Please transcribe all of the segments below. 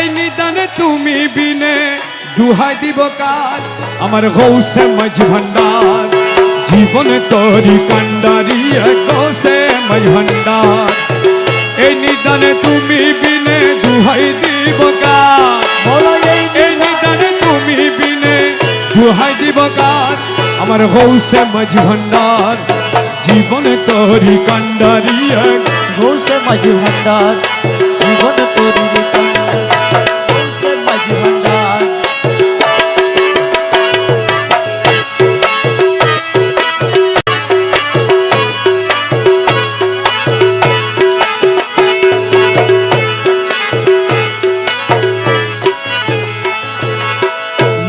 এই নিদানে তুমি বিনে দুহাই দিব কার আমার গৌসে মাঝ ভান্ডার জীবন তোরি কান্ডারি গৌসে মাঝ ভান্ডার এই নিদানে তুমি বিনে দুহাই দিব কার এই নিদানে তুমি বিনে দুহাই দিব কার আমার গৌসে মাঝ ভান্ডার জীবন তোরি কান্ডারি গৌসে মাঝ ভান্ডার জীবন তোরি গৌসে মাঝ ভান্ডার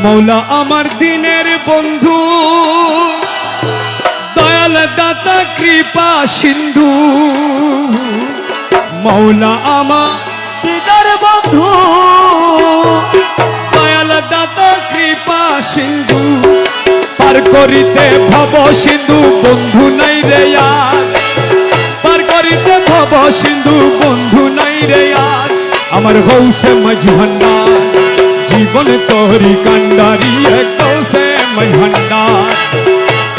মৌলা আমার দিনের বন্ধু দয়াল দাতা কৃপা সিন্ধু মৌলা আমার দিদার বন্ধু দয়াল দাতা কৃপা সিন্ধু পার করিতে ভব সিন্ধু বন্ধু নাই রে আর পার করিতে ভব সিন্ধু বন্ধু নাই রে আর আমার গৌসে মাঝ ভান্ডার জীবন তোরি কান্ডারি গৌসে মাঝ ভান্ডার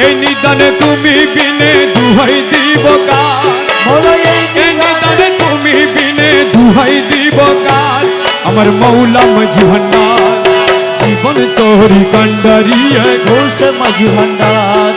এই নিদানে তুমি বিনে দুহাই দিব কার এই নিদানে তুমি বিনে দুহাই দিব কার আমার মৌলা মাঝ ভান্ডার জীবন তোরি কান্ডারি গৌসে মাঝ ভান্ডার